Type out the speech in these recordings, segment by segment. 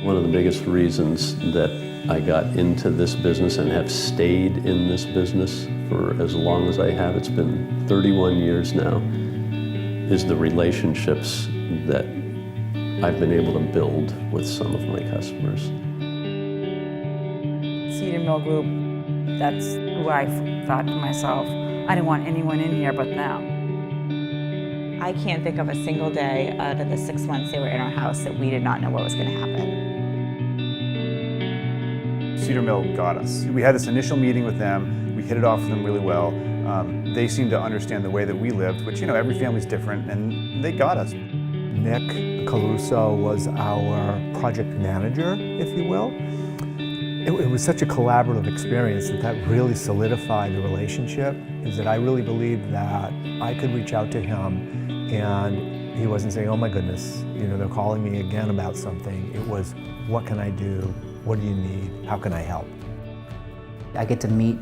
One of the biggest reasons that I got into this business and have stayed in this business for as long as I have, it's been 31 years now, is the relationships that I've been able to build with some of my customers. Cedar Mill Group, that's who I thought to myself, I didn't want anyone in here but them. I can't think of a single day out of the 6 months they were in our house that we did not know what was going to happen. Cedar Mill got us. We had this initial meeting with them. We hit it off with them really well. They seemed to understand the way that we lived, which, every family's different, and they got us. Nick Caruso was our project manager, if you will. It was such a collaborative experience that really solidified the relationship, is that I really believed that I could reach out to him and he wasn't saying, oh my goodness, they're calling me again about something. It was, what can I do? What do you need? How can I help? I get to meet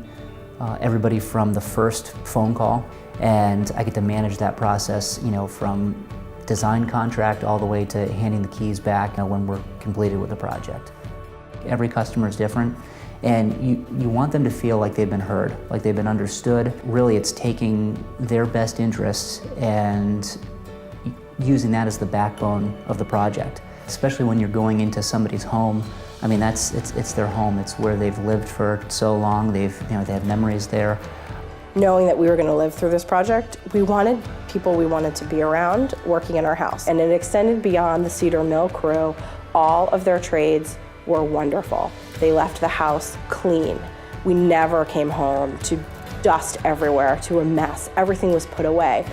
everybody from the first phone call, and I get to manage that process, from design contract all the way to handing the keys back when we're completed with the project. Every customer is different, and you want them to feel like they've been heard, like they've been understood. Really, it's taking their best interests and using that as the backbone of the project. Especially when you're going into somebody's home. I mean, it's their home. It's where they've lived for so long. They have memories there. Knowing that we were going to live through this project, we wanted people we wanted to be around working in our house. And it extended beyond the Cedar Mill crew. All of their trades were wonderful. They left the house clean. We never came home to dust everywhere, to a mess. Everything was put away.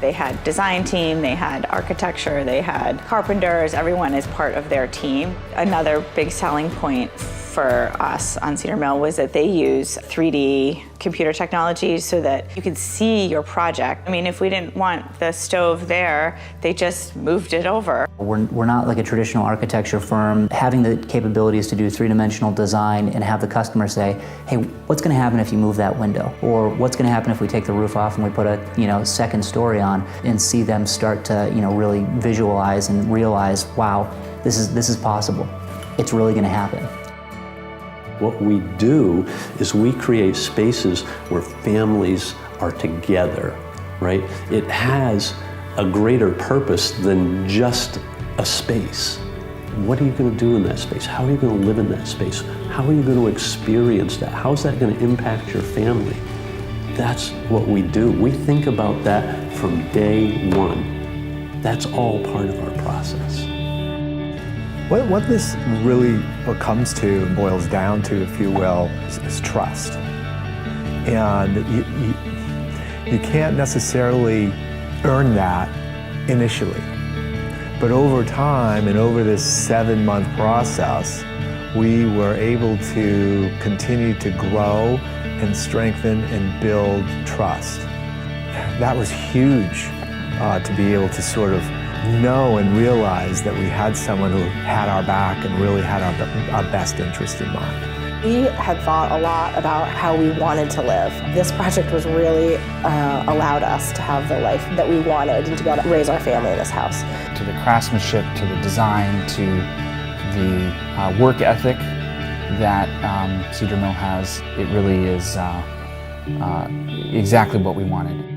They had design team, they had architecture, they had carpenters. Everyone is part of their team. Another big selling point for us on Cedar Mill was that they use 3D computer technology so that you could see your project. I mean, if we didn't want the stove there, they just moved it over. We're not like a traditional architecture firm. Having the capabilities to do three-dimensional design and have the customer say, hey, what's going to happen if you move that window? Or what's going to happen if we take the roof off and we put a second story on, and see them start to really visualize and realize, wow, this is possible. It's really going to happen. What we do is we create spaces where families are together, right? It has a greater purpose than just a space. What are you going to do in that space? How are you going to live in that space? How are you going to experience that? How is that going to impact your family? That's what we do. We think about that from day one. That's all part of our process. What this really comes to and boils down to, if you will, is trust. And you can't necessarily earn that initially. But over time and over this 7-month process, we were able to continue to grow and strengthen and build trust. That was huge to be able to sort of know and realize that we had someone who had our back and really had our best interest in mind. We had thought a lot about how we wanted to live. This project was really allowed us to have the life that we wanted and to be able to raise our family in this house. To the craftsmanship, to the design, to the work ethic that Cedar Mill has, it really is exactly what we wanted.